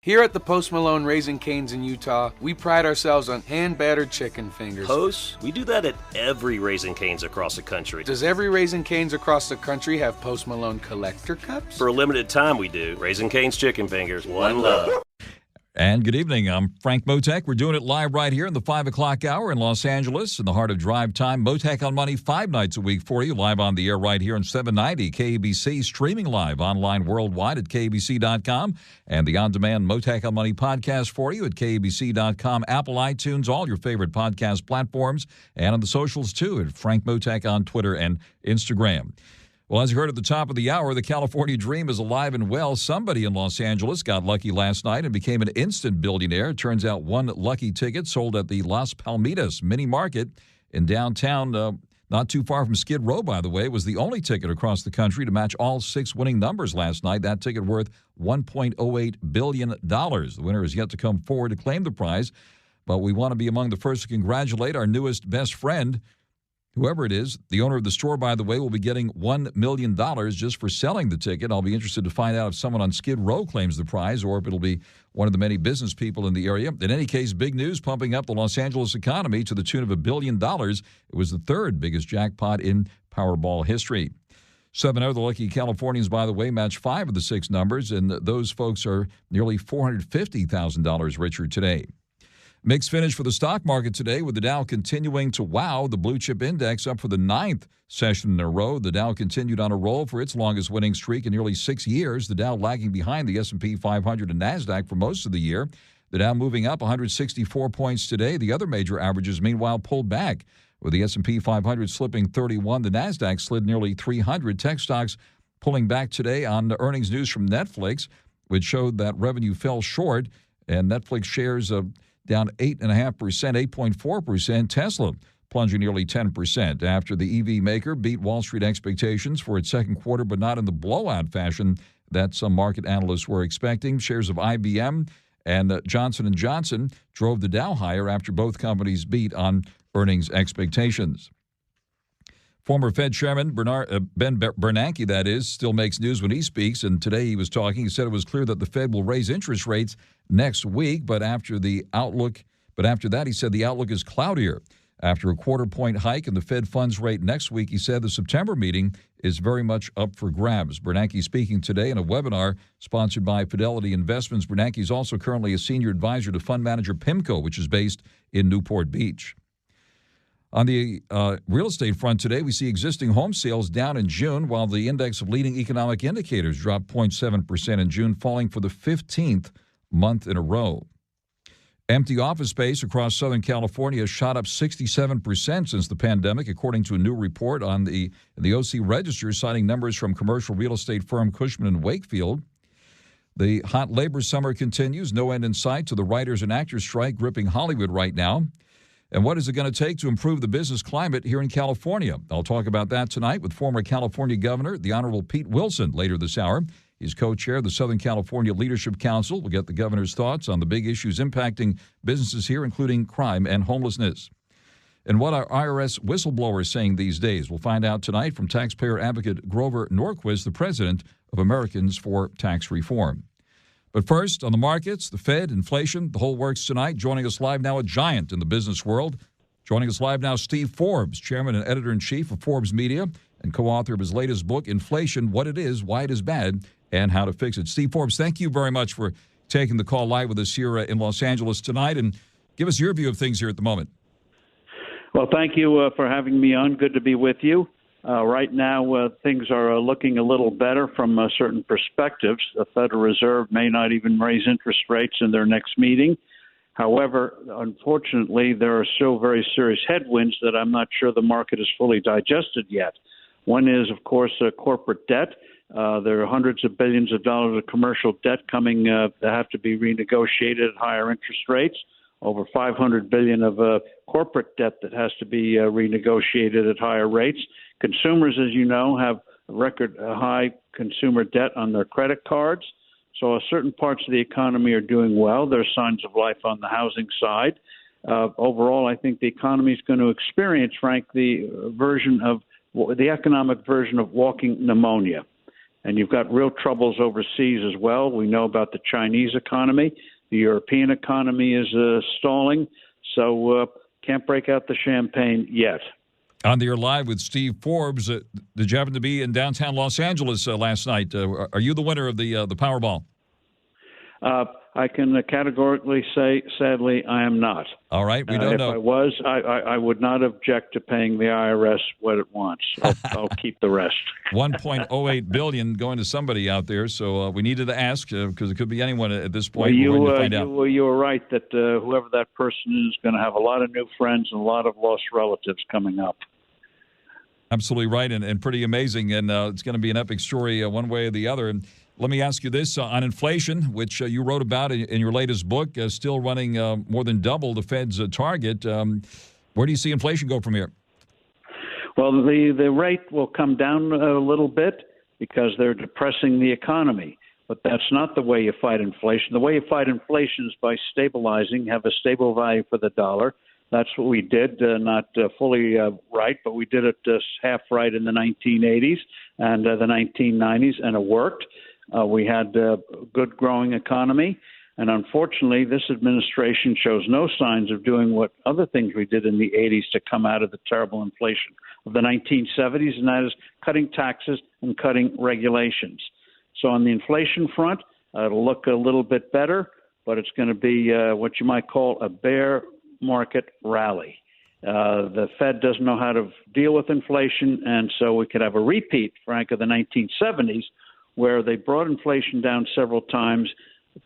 Here at the Post Malone Raising Cane's in Utah, we pride ourselves on hand-battered chicken fingers. Post? We do that at every Raising Cane's across the country. Does every Raising Cane's across the country have Post Malone collector cups? For a limited time we do. Raising Cane's chicken fingers. One love. And good evening. I'm Frank Mottek. We're doing it live right here in the 5 o'clock hour in Los Angeles, in the heart of drive time. Mottek on Money 5 nights a week for you, live on the air right here on 790 KABC, streaming live online worldwide at KABC.com, and the on-demand Mottek on Money podcast for you at KABC.com, Apple, iTunes, all your favorite podcast platforms, and on the socials too, at Frank Mottek on Twitter and Instagram. Well, as you heard at the top of the hour, the California dream is alive and well. Somebody in Los Angeles got lucky last night and became an instant billionaire. It turns out one lucky ticket sold at the Las Palmitas mini market in downtown, not too far from Skid Row, by the way, was the only ticket across the country to match all 6 winning numbers last night. That ticket worth $1.08 billion. The winner is yet to come forward to claim the prize, but we want to be among the first to congratulate our newest best friend. Whoever it is, the owner of the store, by the way, will be getting $1 million just for selling the ticket. I'll be interested to find out if someone on Skid Row claims the prize or if it'll be one of the many business people in the area. In any case, big news pumping up the Los Angeles economy to the tune of $1 billion. It was the third biggest jackpot in Powerball history. 7 other lucky Californians, by the way, matched 5 of the 6 numbers, and those folks are nearly $450,000 richer today. Mixed finish for the stock market today, with the Dow continuing to wow. The blue chip index up for the 9th session in a row. The Dow continued on a roll for its longest winning streak in nearly 6 years. The Dow lagging behind the S&P 500 and NASDAQ for most of the year. The Dow moving up 164 points today. The other major averages, meanwhile, pulled back, with the S&P 500 slipping 31. The NASDAQ slid nearly 300. Tech stocks pulling back today on the earnings news from Netflix, which showed that revenue fell short, and Netflix shares down 8.5%, 8.4%. Tesla plunging nearly 10% after the EV maker beat Wall Street expectations for its second quarter, but not in the blowout fashion that some market analysts were expecting. Shares of IBM and Johnson & Johnson drove the Dow higher after both companies beat on earnings expectations. Former Fed Chairman Ben Bernanke, that is, still makes news when he speaks, and today he was talking. He said it was clear that the Fed will raise interest rates next week, but after that, he said the outlook is cloudier. After a quarter-point hike in the Fed funds rate next week, he said the September meeting is very much up for grabs. Bernanke speaking today in a webinar sponsored by Fidelity Investments. Bernanke is also currently a senior advisor to fund manager PIMCO, which is based in Newport Beach. On the real estate front today, we see existing home sales down in June, while the index of leading economic indicators dropped 0.7% in June, falling for the 15th month in a row. Empty office space across Southern California has shot up 67% since the pandemic, according to a new report on the OC Register, citing numbers from commercial real estate firm Cushman & Wakefield. The hot labor summer continues, no end in sight to the writers and actors strike gripping Hollywood right now. And what is it going to take to improve the business climate here in California? I'll talk about that tonight with former California Governor, the Honorable Pete Wilson, later this hour. He's co-chair of the Southern California Leadership Council. We'll get the governor's thoughts on the big issues impacting businesses here, including crime and homelessness. And what are IRS whistleblowers saying these days? We'll find out tonight from taxpayer advocate Grover Norquist, the president of Americans for Tax Reform. But first, on the markets, the Fed, inflation, the whole works tonight. Joining us live now, a giant in the business world. Joining us live now, Steve Forbes, chairman and editor-in-chief of Forbes Media and co-author of his latest book, Inflation, What It Is, Why It Is Bad, and How to Fix It. Steve Forbes, thank you very much for taking the call live with us here in Los Angeles tonight, and give us your view of things here at the moment. Well, thank you for having me on. Good to be with you. Right now, things are looking a little better from certain perspectives. The Federal Reserve may not even raise interest rates in their next meeting. However, unfortunately, there are still very serious headwinds that I'm not sure the market has fully digested yet. One is, of course, corporate debt. There are hundreds of billions of dollars of commercial debt coming that have to be renegotiated at higher interest rates. Over $500 billion of corporate debt that has to be renegotiated at higher rates. Consumers, as you know, have record high consumer debt on their credit cards. So certain parts of the economy are doing well. There's signs of life on the housing side. Overall, I think the economy is going to experience, Frank, the economic version of walking pneumonia. And you've got real troubles overseas as well. We know about the Chinese economy. The European economy is stalling. So can't break out the champagne yet. On the air live with Steve Forbes. Did you happen to be in downtown Los Angeles last night? Are you the winner of the Powerball? I can categorically say, sadly, I am not. All right, we don't know. If I was, I would not object to paying the IRS what it wants. I'll keep the rest. $1.08 billion going to somebody out there, so we needed to ask because it could be anyone at this point. Well, you were right that whoever that person is going to have a lot of new friends and a lot of lost relatives coming up. Absolutely right, and pretty amazing, and it's going to be an epic story one way or the other. And let me ask you this on inflation, which you wrote about in your latest book, still running more than double the Fed's target. Where do you see inflation go from here? Well, the rate will come down a little bit because they're depressing the economy. But that's not the way you fight inflation. The way you fight inflation is by stabilizing, have a stable value for the dollar. That's what we did, not fully right, but we did it half right in the 1980s and the 1990s, and it worked. We had a good growing economy, and unfortunately, this administration shows no signs of doing what other things we did in the 80s to come out of the terrible inflation of the 1970s, and that is cutting taxes and cutting regulations. So on the inflation front, it'll look a little bit better, but it's going to be what you might call a bear market rally. The Fed doesn't know how to deal with inflation, and so we could have a repeat, Frank, of the 1970s, where they brought inflation down several times,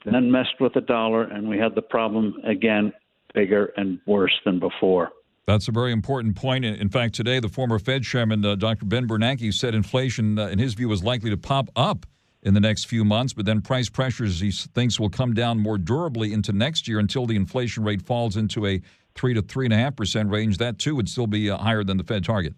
then messed with the dollar, and we had the problem again, bigger and worse than before. That's a very important point. In fact, today, the former Fed chairman, Dr. Ben Bernanke, said inflation, in his view, is likely to pop up in the next few months, but then price pressures, he thinks, will come down more durably into next year until the inflation rate falls into a 3 to 3.5% range. That, too, would still be higher than the Fed target.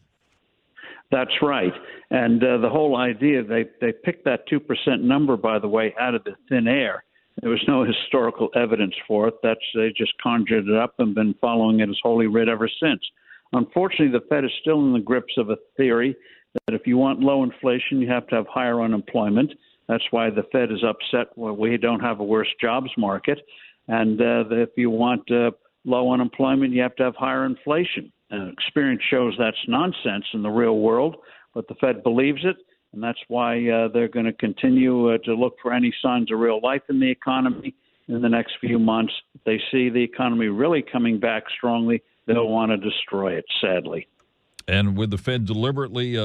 That's right. And the whole idea, they picked that 2% number, by the way, out of the thin air. There was no historical evidence for it. They just conjured it up and been following it as holy writ ever since. Unfortunately, the Fed is still in the grips of a theory that if you want low inflation, you have to have higher unemployment. That's why the Fed is upset when we don't have a worse jobs market. And if you want low unemployment, you have to have higher inflation. Experience shows that's nonsense in the real world, but the Fed believes it, and that's why they're going to continue to look for any signs of real life in the economy in the next few months. If they see the economy really coming back strongly, they'll want to destroy it, sadly. And with the Fed deliberately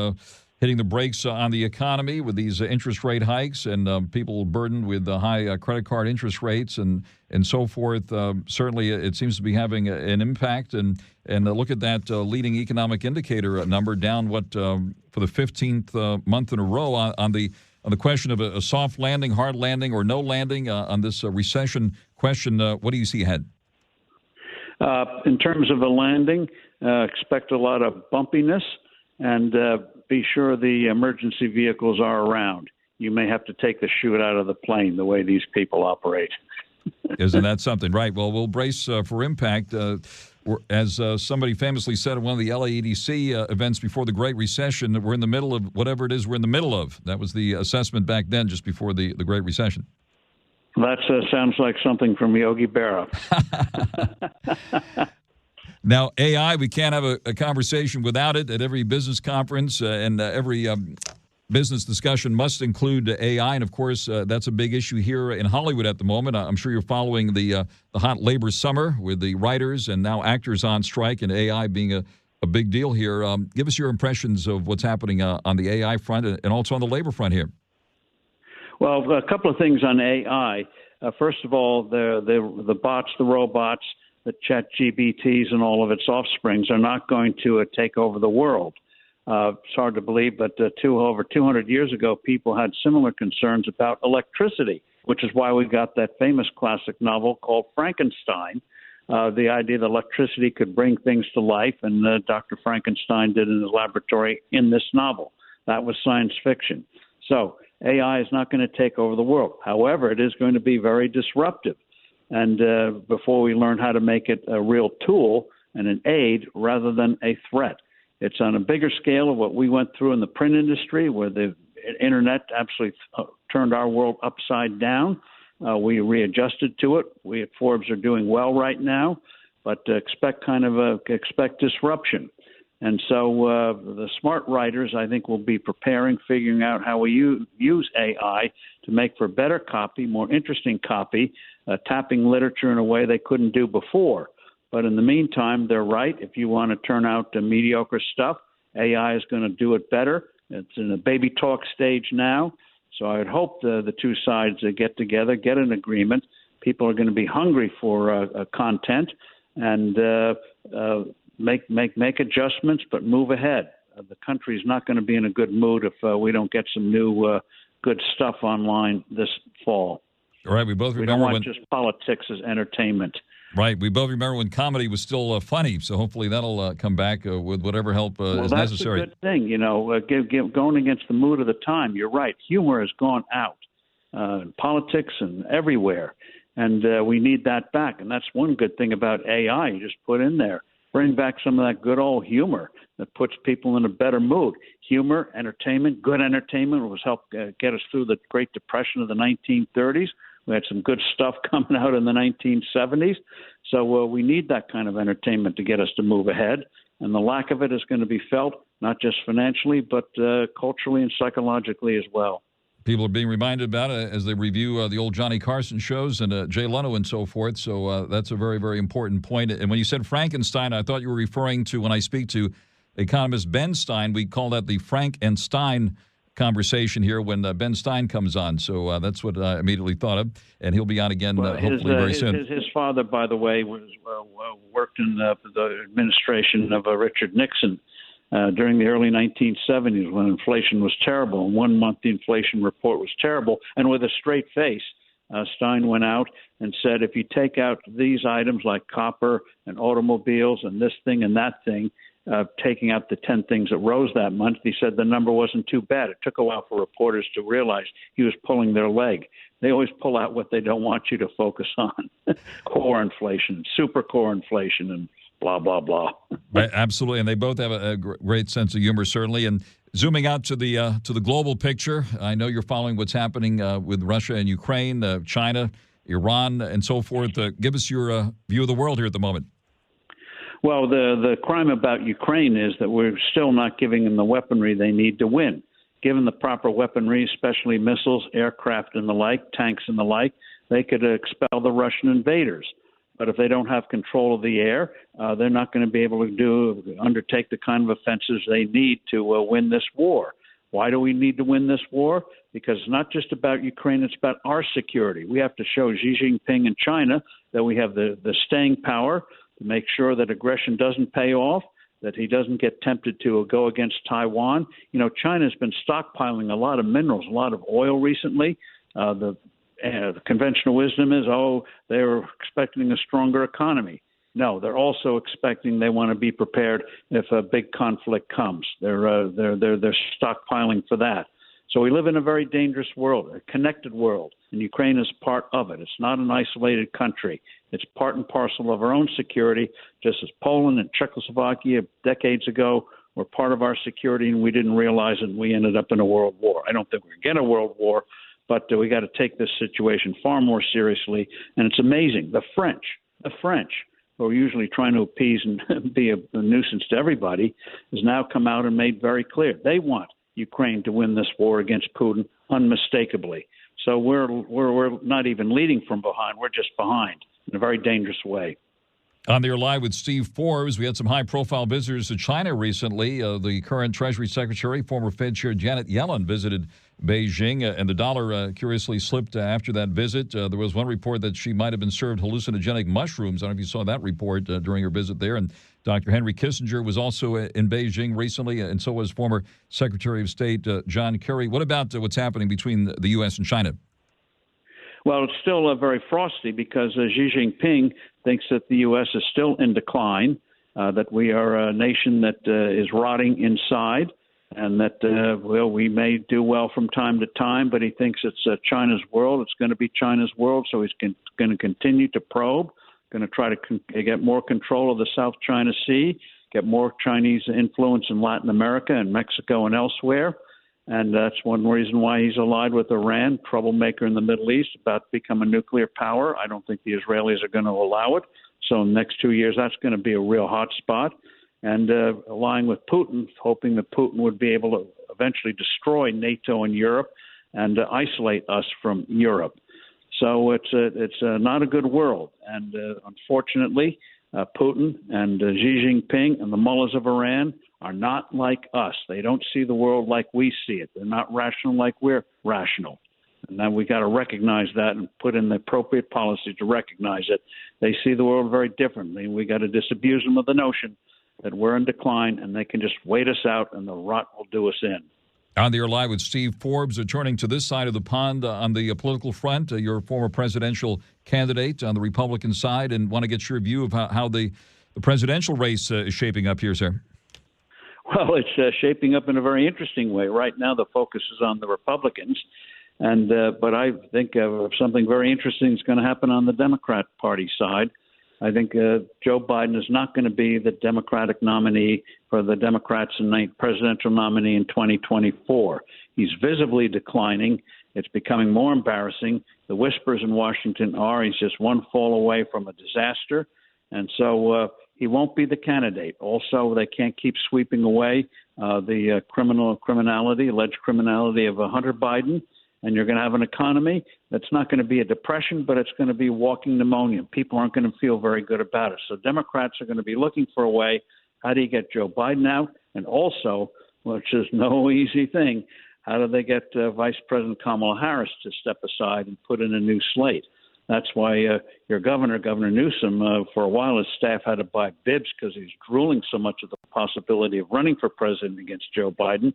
hitting the brakes on the economy with these interest rate hikes and people burdened with high credit card interest rates and so forth, certainly it seems to be having an impact. And look at that leading economic indicator number down for the 15th month in a row on the question of a soft landing, hard landing, or no landing on this recession question. What do you see ahead? In terms of a landing, expect a lot of bumpiness and be sure the emergency vehicles are around. You may have to take the chute out of the plane the way these people operate. Isn't that something? Right. Well, we'll brace for impact. As somebody famously said at one of the LAEDC events before the Great Recession, we're in the middle of whatever it is we're in the middle of. That was the assessment back then, just before the Great Recession. That sounds like something from Yogi Berra. Now, AI, we can't have a conversation without it. At every business conference and every business discussion must include AI. And, of course, that's a big issue here in Hollywood at the moment. I'm sure you're following the hot labor summer with the writers and now actors on strike and AI being a big deal here. Give us your impressions of what's happening on the AI front and also on the labor front here. Well, a couple of things on AI. First of all, the bots, the robots, the ChatGPTs and all of its offsprings are not going to take over the world. It's hard to believe, but over 200 years ago, people had similar concerns about electricity, which is why we got that famous classic novel called Frankenstein. The idea that electricity could bring things to life, and Dr. Frankenstein did in his laboratory in this novel. That was science fiction. So AI is not going to take over the world. However, it is going to be very disruptive. And before we learn how to make it a real tool and an aid rather than a threat. It's on a bigger scale of what we went through in the print industry, where the internet absolutely turned our world upside down. We readjusted to it. We at Forbes are doing well right now, but expect disruption. And so the smart writers, I think, will be preparing, figuring out how we use AI to make for better copy, more interesting copy, tapping literature in a way they couldn't do before. But in the meantime, they're right. If you want to turn out the mediocre stuff, AI is going to do it better. It's in a baby talk stage now. So I would hope the two sides get together, get an agreement. People are going to be hungry for content and make adjustments, but move ahead. The country is not going to be in a good mood if we don't get some new good stuff online this fall. All right, we both remember we don't want just politics as entertainment. Right. We both remember when comedy was still funny, so hopefully that'll come back with whatever help is necessary. That's a good thing, going against the mood of the time. You're right. Humor has gone out in politics and everywhere, and we need that back. And that's one good thing about AI. You just put in there, bring back some of that good old humor that puts people in a better mood. Humor, entertainment, good entertainment was helped get us through the Great Depression of the 1930s. We had some good stuff coming out in the 1970s. So we need that kind of entertainment to get us to move ahead. And the lack of it is going to be felt, not just financially, but culturally and psychologically as well. People are being reminded about it as they review the old Johnny Carson shows and Jay Leno and so forth. So that's a very, very important point. And when you said Frankenstein, I thought you were referring to, when I speak to economist Ben Stein, we call that the Frank and Stein conversation here when Ben Stein comes on. So that's what I immediately thought of. And he'll be on again hopefully very soon. His father, by the way, worked in the administration of Richard Nixon during the early 1970s when inflation was terrible. And 1 month the inflation report was terrible. And with a straight face, Stein went out and said, if you take out these items like copper and automobiles and this thing and that thing, taking out the 10 things that rose that month, he said the number wasn't too bad. It took a while for reporters to realize he was pulling their leg. They always pull out what they don't want you to focus on. Core inflation, super core inflation, and blah, blah, blah. Right, absolutely. And they both have a great sense of humor, certainly. And zooming out to the global picture, I know you're following what's happening with Russia and Ukraine, China, Iran, and so forth. Give us your view of the world here at the moment. Well, the crime about Ukraine is that we're still not giving them the weaponry they need to win. Given the proper weaponry, especially missiles, aircraft and the like, tanks and the like, they could expel the Russian invaders. But if they don't have control of the air, they're not going to be able to undertake the kind of offensives they need to win this war. Why do we need to win this war? Because it's not just about Ukraine, it's about our security. We have to show Xi Jinping and China that we have the staying power to make sure that aggression doesn't pay off, that he doesn't get tempted to go against Taiwan. China's been stockpiling a lot of minerals, a lot of oil recently. The conventional wisdom is, they're expecting a stronger economy. No, they're also expecting they want to be prepared if a big conflict comes. They're stockpiling for that. So we live in a very dangerous world, a connected world, and Ukraine is part of it. It's not an isolated country. It's part and parcel of our own security, just as Poland and Czechoslovakia decades ago were part of our security, and we didn't realize it, and we ended up in a world war. I don't think we're going to get a world war, but we got to take this situation far more seriously. And it's amazing. The French, who are usually trying to appease and be a nuisance to everybody, has now come out and made very clear they want Ukraine to win this war against Putin unmistakably. So we're not even leading from behind. We're just behind in a very dangerous way. On there live with Steve Forbes, we had some high-profile visitors to China recently. The current Treasury Secretary, former Fed Chair Janet Yellen, visited Beijing, and the dollar curiously slipped after that visit. There was one report that she might have been served hallucinogenic mushrooms. I don't know if you saw that report during her visit there. And Dr. Henry Kissinger was also in Beijing recently, and so was former Secretary of State John Kerry. What about what's happening between the U.S. and China? Well, it's still very frosty because Xi Jinping thinks that the U.S. is still in decline, that we are a nation that is rotting inside, and that, we may do well from time to time, but he thinks it's China's world. It's going to be China's world, so he's going to continue to probe, going to try to get more control of the South China Sea, get more Chinese influence in Latin America and Mexico and elsewhere. And that's one reason why he's allied with Iran, troublemaker in the Middle East, about to become a nuclear power. I don't think the Israelis are going to allow it. So in the next 2 years, that's going to be a real hot spot. And allying with Putin, hoping that Putin would be able to eventually destroy NATO in Europe and isolate us from Europe. So it's not a good world. And unfortunately, Putin and Xi Jinping and the mullahs of Iran are not like us. They don't see the world like we see it. They're not rational like we're rational. And then we got to recognize that and put in the appropriate policies to recognize it. They see the world very differently. We got to disabuse them of the notion that we're in decline and they can just wait us out and the rot will do us in. On the air live with Steve Forbes, turning to this side of the pond on the political front, you're a former presidential candidate on the Republican side, and want to get your view of how the presidential race is shaping up here, sir. Well, it's shaping up in a very interesting way. Right now, the focus is on the Republicans, but I think something very interesting is going to happen on the Democrat Party side. I think Joe Biden is not going to be the Democratic nominee for the Democrats and presidential nominee in 2024. He's visibly declining. It's becoming more embarrassing. The whispers in Washington are he's just one fall away from a disaster. And so he won't be the candidate. Also, they can't keep sweeping away the alleged criminality of Hunter Biden. And you're going to have an economy that's not going to be a depression, but it's going to be walking pneumonia. People aren't going to feel very good about it. So Democrats are going to be looking for a way, how do you get Joe Biden out? And also, which is no easy thing, how do they get Vice President Kamala Harris to step aside and put in a new slate? That's why your governor, Governor Newsom, for a while his staff had to buy bibs because he's drooling so much at the possibility of running for president against Joe Biden.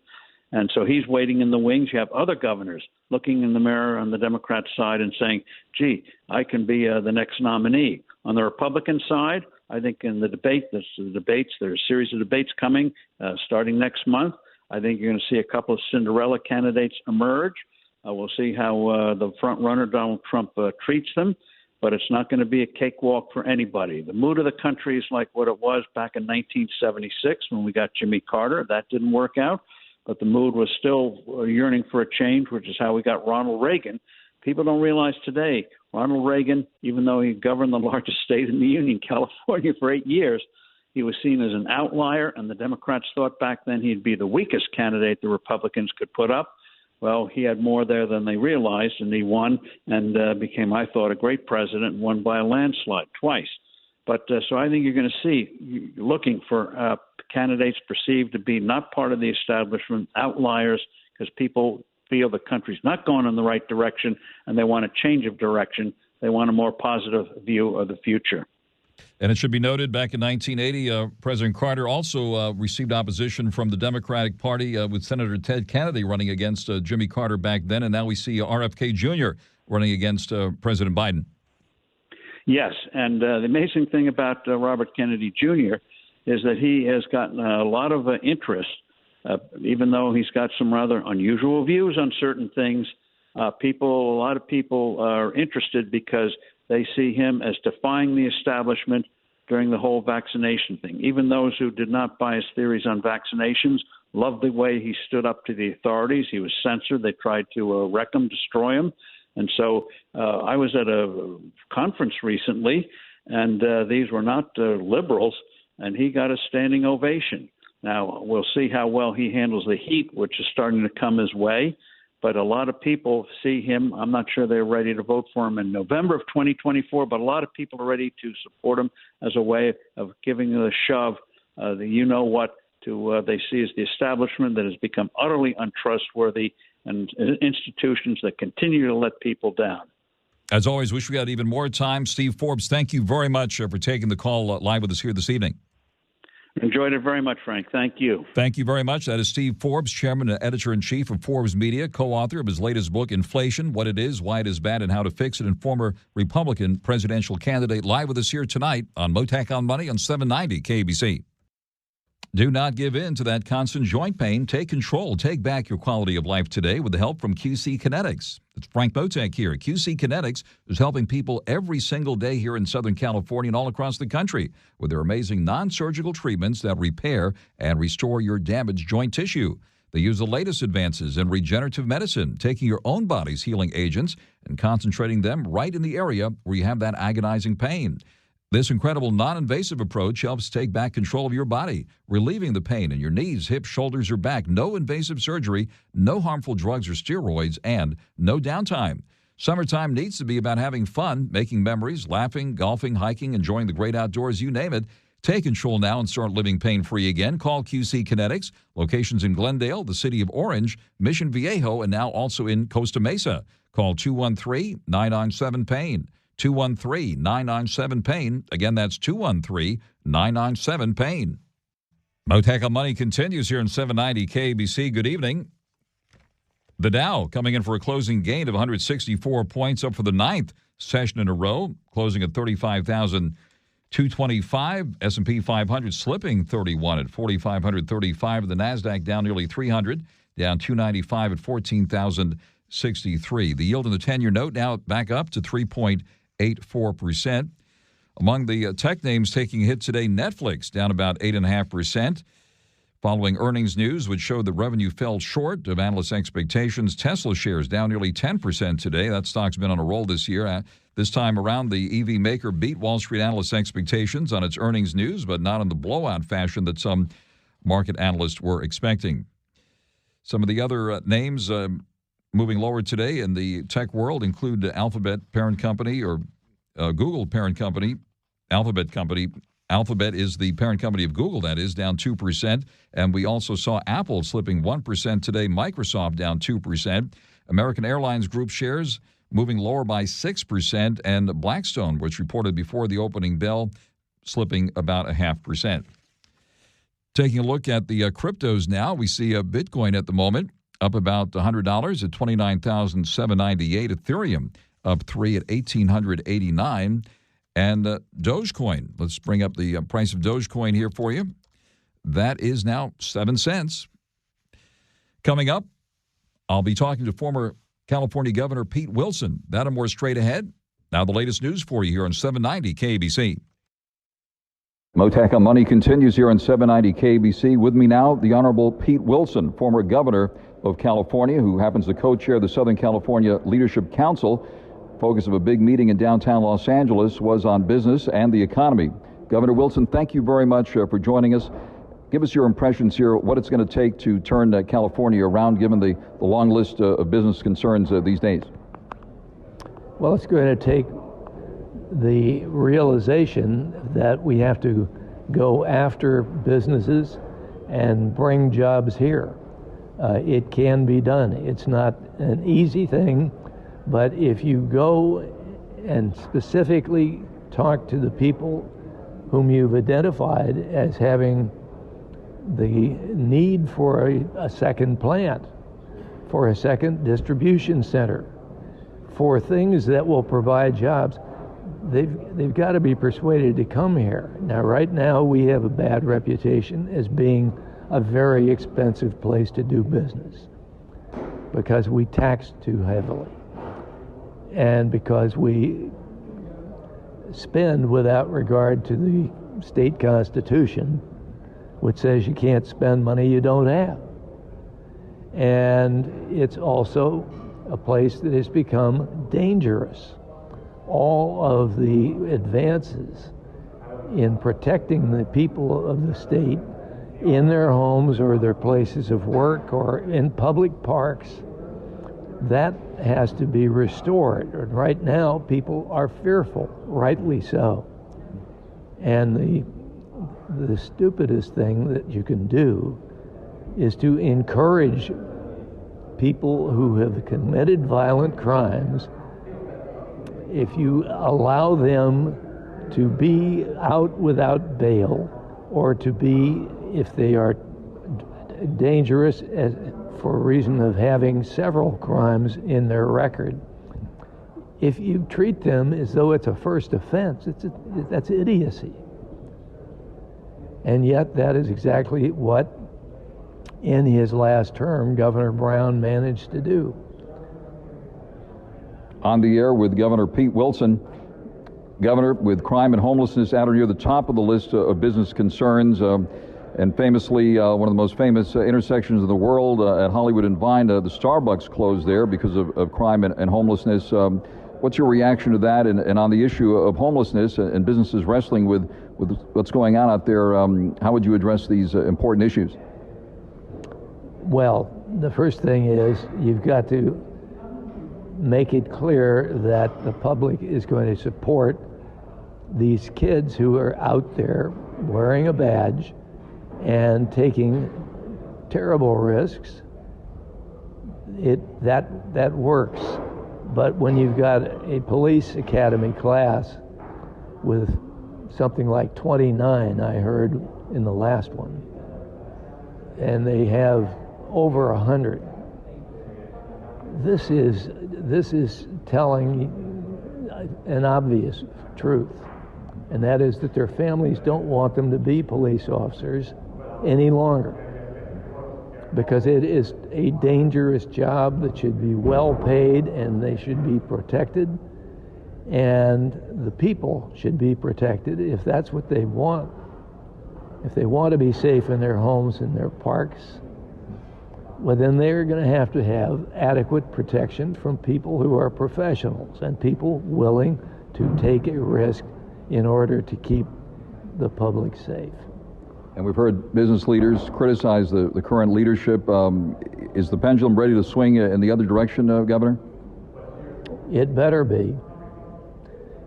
And so he's waiting in the wings. You have other governors looking in the mirror on the Democrat side and saying, gee, I can be the next nominee. On the Republican side, I think in the there's a series of debates coming starting next month. I think you're going to see a couple of Cinderella candidates emerge. We'll see how the front runner, Donald Trump, treats them. But it's not going to be a cakewalk for anybody. The mood of the country is like what it was back in 1976 when we got Jimmy Carter. That didn't work out. But the mood was still yearning for a change, which is how we got Ronald Reagan. People don't realize today, Ronald Reagan, even though he governed the largest state in the Union, California, for 8 years, he was seen as an outlier, and the Democrats thought back then he'd be the weakest candidate the Republicans could put up. Well, he had more there than they realized, and he won and became, I thought, a great president and won by a landslide twice. But so I think you're going to see looking for candidates perceived to be not part of the establishment, outliers, because people feel the country's not going in the right direction and they want a change of direction. They want a more positive view of the future. And it should be noted, back in 1980, President Carter also received opposition from the Democratic Party with Senator Ted Kennedy running against Jimmy Carter back then. And now we see RFK Jr. running against President Biden. Yes, and the amazing thing about Robert Kennedy Jr. is that he has gotten a lot of interest, even though he's got some rather unusual views on certain things. A lot of people are interested because they see him as defying the establishment during the whole vaccination thing. Even those who did not buy his theories on vaccinations loved the way he stood up to the authorities. He was censored. They tried to wreck him, destroy him. And so I was at a conference recently, and these were not liberals, and he got a standing ovation. Now, we'll see how well he handles the heat, which is starting to come his way. But a lot of people see him. I'm not sure they're ready to vote for him in November of 2024, but a lot of people are ready to support him as a way of giving a shove, the you-know-what, to they see as the establishment that has become utterly untrustworthy and institutions that continue to let people down. As always, wish we had even more time. Steve Forbes, thank you very much for taking the call live with us here this evening. Enjoyed it very much, Frank. Thank you. Thank you very much. That is Steve Forbes, chairman and editor-in-chief of Forbes Media, co-author of his latest book, Inflation, What It Is, Why It Is Bad, and How to Fix It, and former Republican presidential candidate, live with us here tonight on Mottek On Money on 790 KBC. Do not give in to that constant joint pain. Take control. Take back your quality of life today with the help from QC Kinetics. It's Frank Mottek here. QC Kinetics is helping people every single day here in Southern California and all across the country with their amazing non-surgical treatments that repair and restore your damaged joint tissue. They use the latest advances in regenerative medicine, taking your own body's healing agents and concentrating them right in the area where you have that agonizing pain. This incredible non-invasive approach helps take back control of your body, relieving the pain in your knees, hips, shoulders, or back. No invasive surgery, no harmful drugs or steroids, and no downtime. Summertime needs to be about having fun, making memories, laughing, golfing, hiking, enjoying the great outdoors, you name it. Take control now and start living pain-free again. Call QC Kinetics. Locations in Glendale, the city of Orange, Mission Viejo, and now also in Costa Mesa. Call 213-997-PAIN. 213-997-PAIN. Again, that's 213-997-PAIN. Mottek On Money continues here in 790 KABC. Good evening. The Dow coming in for a closing gain of 164 points, up for the ninth session in a row, closing at 35,225. S&P 500 slipping 31 at 4,535. The NASDAQ down nearly 300, down 295 at 14,063. The yield on the 10-year note now back up to 3.84%. Among the tech names taking a hit today, Netflix down about 8.5%. Following earnings news, which showed the revenue fell short of analysts' expectations. Tesla shares down nearly 10% today. That stock's been on a roll this year. This time around, the EV maker beat Wall Street analysts' expectations on its earnings news, but not in the blowout fashion that some market analysts were expecting. Some of the other names moving lower today in the tech world include Alphabet parent company, or Google parent company, Alphabet company. Alphabet is the parent company of Google, that is, down 2%. And we also saw Apple slipping 1% today, Microsoft down 2%. American Airlines Group shares moving lower by 6%, and Blackstone, which reported before the opening bell, slipping about 0.5%. Taking a look at the cryptos now, we see Bitcoin at the moment up about $100 at $29,798. Ethereum up 3 at $1,889. And Dogecoin, let's bring up the price of Dogecoin here for you. That is now 7 cents. Coming up, I'll be talking to former California Governor Pete Wilson. That and more straight ahead. Now the latest news for you here on 790 KABC. Mottek On Money continues here on 790 KABC. With me now, the Honorable Pete Wilson, former governor of California, who happens to co-chair the Southern California Leadership Council. Focus of a big meeting in downtown Los Angeles was on business and the economy. Governor Wilson, thank you very much for joining us. Give us your impressions here, what it's going to take to turn California around, given the long list of business concerns these days. Well, it's going to take the realization that we have to go after businesses and bring jobs here. It can be done. It's not an easy thing. But if you go and specifically talk to the people whom you've identified as having the need for a second plant, for a second distribution center, for things that will provide jobs, they've got to be persuaded to come here. Now, right now, we have a bad reputation as being a very expensive place to do business because we tax too heavily. And because we spend without regard to the state constitution, which says you can't spend money you don't have. And it's also a place that has become dangerous. All of the advances in protecting the people of the state in their homes or their places of work or in public parks, that has to be restored. And right now, people are fearful, rightly so. And the stupidest thing that you can do is to encourage people who have committed violent crimes. If you allow them to be out without bail, or to be, if they are dangerous for a reason of having several crimes in their record, if you treat them as though it's a first offense, that's idiocy. And yet that is exactly what, in his last term, Governor Brown managed to do. On the air with Governor Pete Wilson. Governor, with crime and homelessness out near the top of the list of business concerns, And famously, one of the most famous intersections of the world at Hollywood and Vine, the Starbucks closed there because of crime and homelessness. What's your reaction to that? And on the issue of homelessness and businesses wrestling with what's going on out there, how would you address these important issues? Well, the first thing is you've got to make it clear that the public is going to support these kids who are out there wearing a badge and taking terrible risks. That works. But when you've got a police academy class with something like 29, I heard in the last one, and they have over 100, this is telling an obvious truth, and that is that their families don't want them to be police officers any longer, because it is a dangerous job that should be well paid, and they should be protected, and the people should be protected if that's what they want. If they want to be safe in their homes and their parks, well, then they're going to have adequate protection from people who are professionals and people willing to take a risk in order to keep the public safe. And we've heard business leaders criticize the current leadership. Is the pendulum ready to swing in the other direction, Governor? It better be.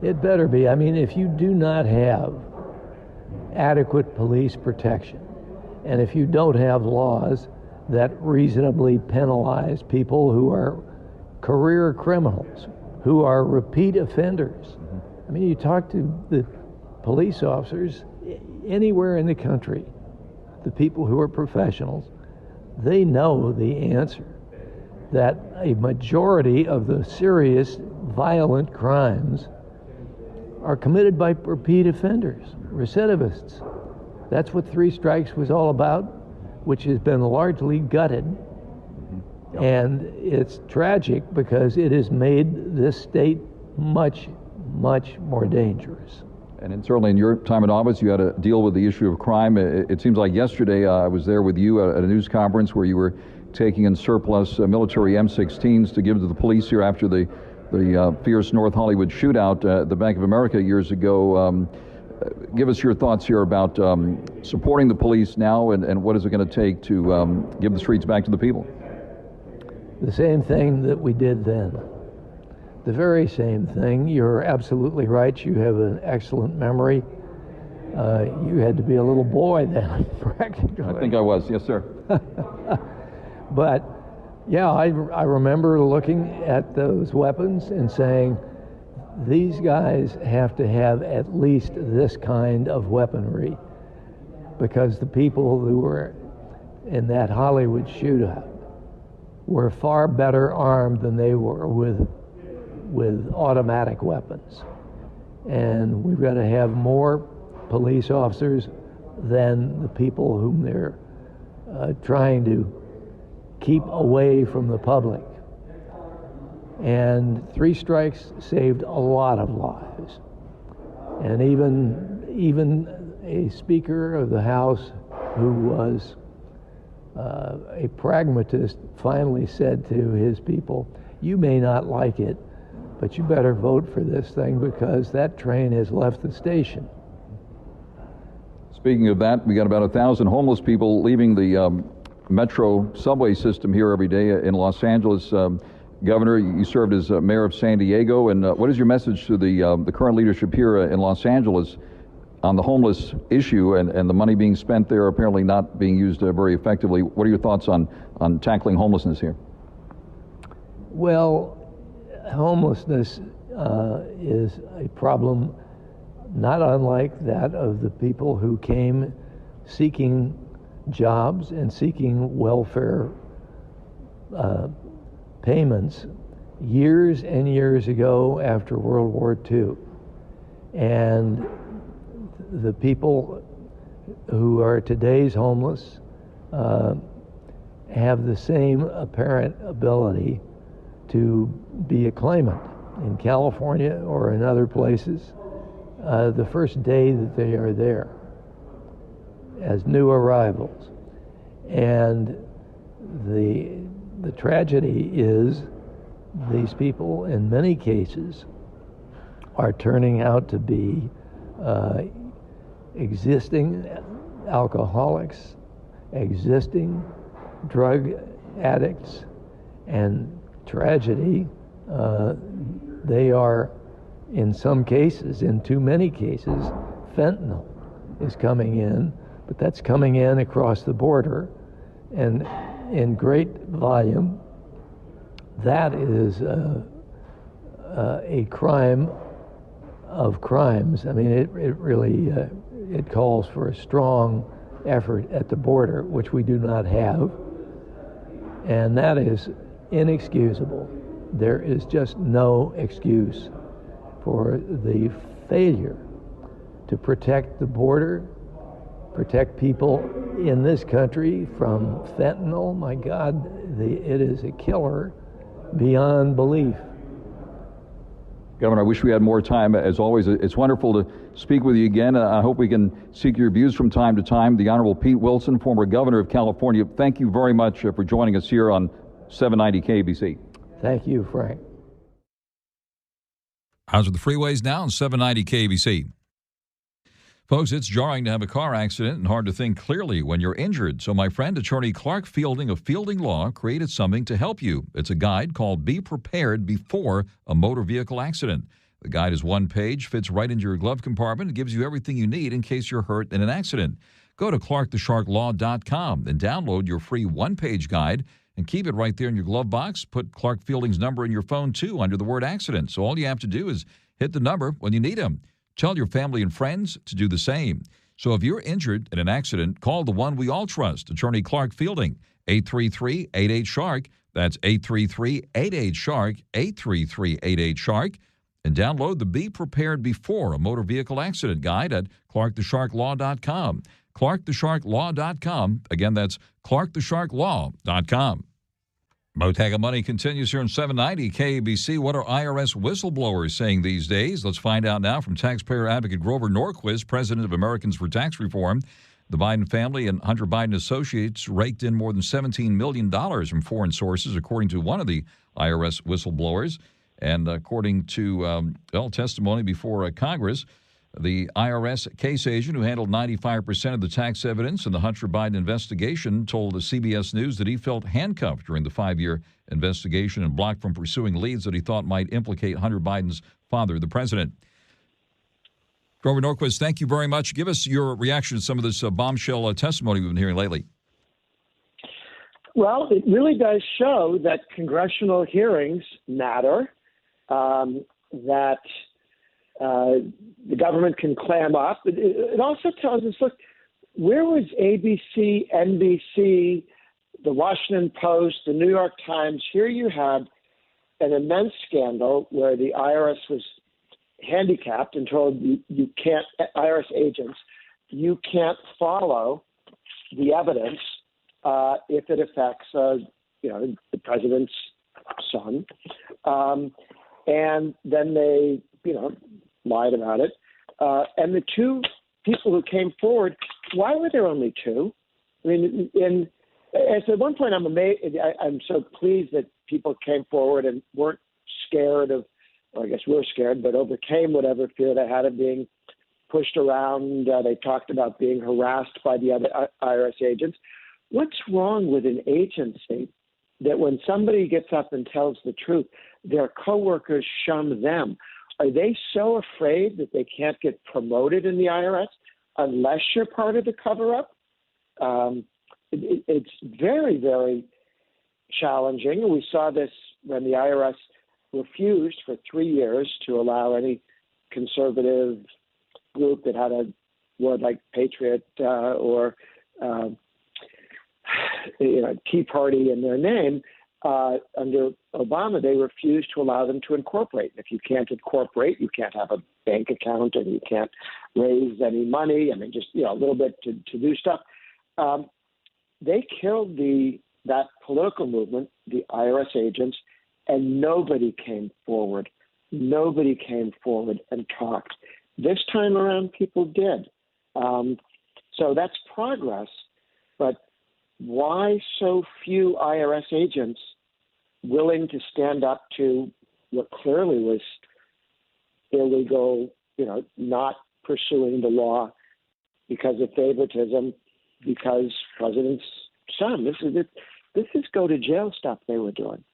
It better be. I mean, if you do not have adequate police protection, and if you don't have laws that reasonably penalize people who are career criminals, who are repeat offenders. I mean, you talk to the police officers anywhere in the country, the people who are professionals, they know the answer, that a majority of the serious violent crimes are committed by repeat offenders, recidivists. That's what 3 Strikes was all about, which has been largely gutted. And it's tragic because it has made this state much, much more dangerous. And certainly in your time in office, you had to deal with the issue of crime. It seems like yesterday I was there with you at a news conference where you were taking in surplus military M16s to give to the police here after the fierce North Hollywood shootout at the Bank of America years ago. Give us your thoughts here about supporting the police now, and what is it going to take to give the streets back to the people? The same thing that we did then. The very same thing. You're absolutely right. You have an excellent memory. You had to be a little boy then, practically. I think I was, yes, sir. But, yeah, I remember looking at those weapons and saying, these guys have to have at least this kind of weaponry, because the people who were in that Hollywood shootout were far better armed than they were with automatic weapons. And we've got to have more police officers than the people whom they're trying to keep away from the public. And 3 Strikes saved a lot of lives. And even a Speaker of the House who was a pragmatist finally said to his people, you may not like it, but you better vote for this thing because that train has left the station. Speaking of that, we got about 1,000 homeless people leaving the metro subway system here every day in Los Angeles. Governor, you served as mayor of San Diego, and what is your message to the current leadership here in Los Angeles on the homeless issue and the money being spent there apparently not being used very effectively? What are your thoughts on tackling homelessness here? Well, homelessness is a problem not unlike that of the people who came seeking jobs and seeking welfare payments years and years ago after World War II. And the people who are today's homeless have the same apparent ability to be a claimant in California or in other places the first day that they are there. as new arrivals. And the tragedy is these people, in many cases, are turning out to be existing alcoholics, existing drug addicts, and tragedy, they are, in some cases, in too many cases, fentanyl is coming in, but that's coming in across the border and in great volume. That is a crime of crimes. I mean, it really it calls for a strong effort at the border, which we do not have, and that is inexcusable. There is just no excuse for the failure to protect the border, protect people in this country from fentanyl. My God, it is a killer beyond belief. Governor, I wish we had more time. As always, it's wonderful to speak with you again. I hope we can seek your views from time to time. The Honorable Pete Wilson, former governor of California, thank you very much for joining us here on 790 KBC. Thank you, Frank. How's with the freeways now on 790 KBC? Folks, it's jarring to have a car accident and hard to think clearly when you're injured. So my friend, attorney Clark Fielding of Fielding Law, created something to help you. It's a guide called Be Prepared Before a Motor Vehicle Accident. The guide is one page, fits right into your glove compartment, and gives you everything you need in case you're hurt in an accident. Go to clarkthesharklaw.com and download your free one-page guide and keep it right there in your glove box. Put Clark Fielding's number in your phone, too, under the word accident. So all you have to do is hit the number when you need him. Tell your family and friends to do the same. So if you're injured in an accident, call the one we all trust, attorney Clark Fielding, 833-88-SHARK. That's 833-88-SHARK, 833-88-SHARK. And download the Be Prepared Before a Motor Vehicle Accident guide at clarkthesharklaw.com. clarkthesharklaw.com. Again, that's clarkthesharklaw.com. Mottek On Money continues here on 790 KBC. What are IRS whistleblowers saying these days? Let's find out now from taxpayer advocate Grover Norquist, president of Americans for Tax Reform. The Biden family and Hunter Biden associates raked in more than $17 million from foreign sources, according to one of the IRS whistleblowers. And according to testimony before Congress, the IRS case agent who handled 95% of the tax evidence in the Hunter Biden investigation told CBS News that he felt handcuffed during the 5-year investigation and blocked from pursuing leads that he thought might implicate Hunter Biden's father, the president. Grover Norquist, thank you very much. Give us your reaction to some of this bombshell testimony we've been hearing lately. Well, it really does show that congressional hearings matter, that the government can clam up. It also tells us, look, where was ABC, NBC, the Washington Post, the New York Times? Here you had an immense scandal where the IRS was handicapped and told you can't, IRS agents, you can't follow the evidence if it affects, the president's son. And then they, lied about it. And the two people who came forward, why were there only two? I mean, at one point, I'm amazed. I'm so pleased that people came forward and weren't scared of, or I guess we're scared, but overcame whatever fear they had of being pushed around. They talked about being harassed by the other IRS agents. What's wrong with an agency that when somebody gets up and tells the truth, their coworkers shun them? Are they so afraid that they can't get promoted in the IRS unless you're part of the cover-up? It's very, very challenging. We saw this when the IRS refused for 3 years to allow any conservative group that had a word like Patriot or Tea Party in their name. Under Obama, they refused to allow them to incorporate. If you can't incorporate, you can't have a bank account and you can't raise any money. I mean, just a little bit to do stuff. They killed that political movement, the IRS agents, and nobody came forward. Nobody came forward and talked. This time around, people did. So that's progress. But why so few IRS agents willing to stand up to what clearly was illegal, not pursuing the law because of favoritism, because president's son? This is go to jail stuff they were doing.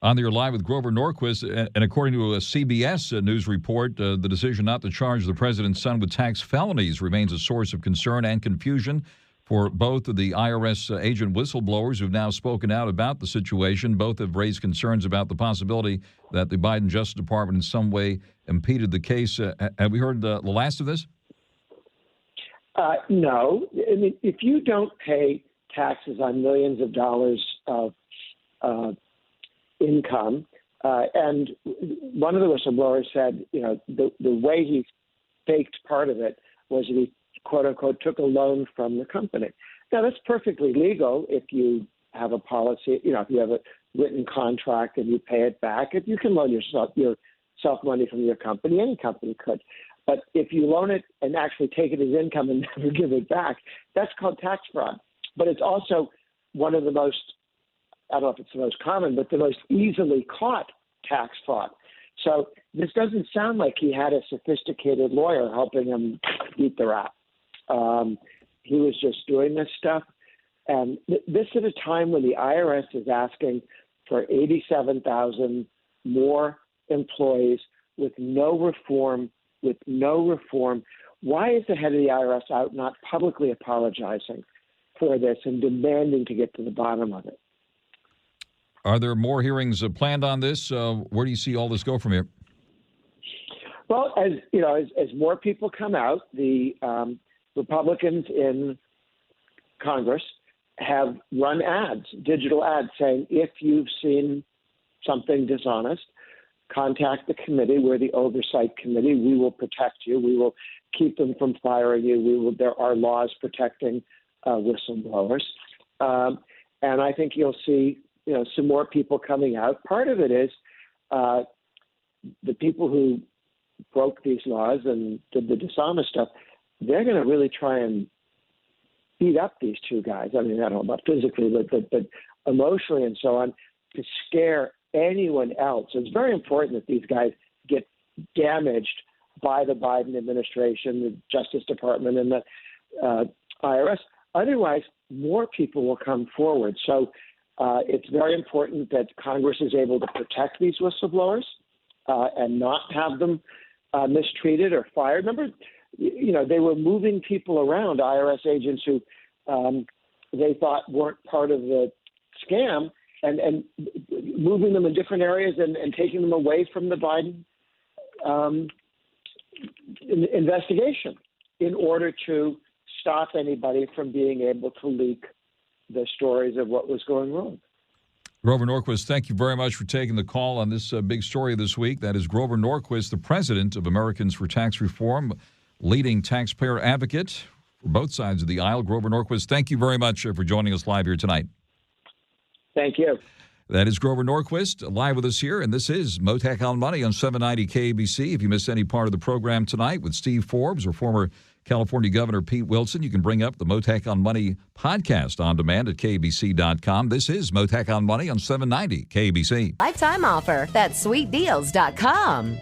On your live with Grover Norquist, and according to a CBS news report, the decision not to charge the president's son with tax felonies remains a source of concern and confusion for both of the IRS agent whistleblowers who've now spoken out about the situation. Both have raised concerns about the possibility that the Biden Justice Department in some way impeded the case. Have we heard the last of this? No. I mean, if you don't pay taxes on millions of dollars of income, and one of the whistleblowers said, the way he faked part of it was that he, quote unquote, took a loan from the company. Now, that's perfectly legal if you have a policy, if you have a written contract and you pay it back. If you can loan yourself money from your company, any company could. But if you loan it and actually take it as income and never give it back, that's called tax fraud. But it's also one of the most, I don't know if it's the most common, but the most easily caught tax fraud. So this doesn't sound like he had a sophisticated lawyer helping him beat the rap. He was just doing this stuff. And this at a time when the IRS is asking for 87,000 more employees with no reform. Why is the head of the IRS out not publicly apologizing for this and demanding to get to the bottom of it? Are there more hearings planned on this? Where do you see all this go from here? Well, as more people come out, the Republicans in Congress have run ads, digital ads, saying if you've seen something dishonest, contact the committee. We're the oversight committee. We will protect you. We will keep them from firing you. There are laws protecting whistleblowers, and I think you'll see some more people coming out. Part of it is the people who broke these laws and did the dishonest stuff. They're going to really try and beat up these two guys. I mean, I don't know about physically, but emotionally and so on, to scare anyone else. It's very important that these guys get damaged by the Biden administration, the Justice Department, and the IRS. Otherwise, more people will come forward. So it's very important that Congress is able to protect these whistleblowers and not have them mistreated or fired. Remember, they were moving people around, IRS agents who they thought weren't part of the scam, and moving them in different areas and taking them away from the Biden investigation in order to stop anybody from being able to leak the stories of what was going wrong. Grover Norquist, thank you very much for taking the call on this big story this week. That is Grover Norquist, the president of Americans for Tax Reform, leading taxpayer advocate for both sides of the aisle. Grover Norquist, thank you very much for joining us live here tonight. Thank you. That is Grover Norquist live with us here, and this is Mottek On Money on 790 KABC. If you missed any part of the program tonight with Steve Forbes or former California Governor Pete Wilson, you can bring up the Mottek On Money podcast on demand at KABC.com. This is Mottek On Money on 790 KABC. Lifetime offer. That's sweetdeals.com.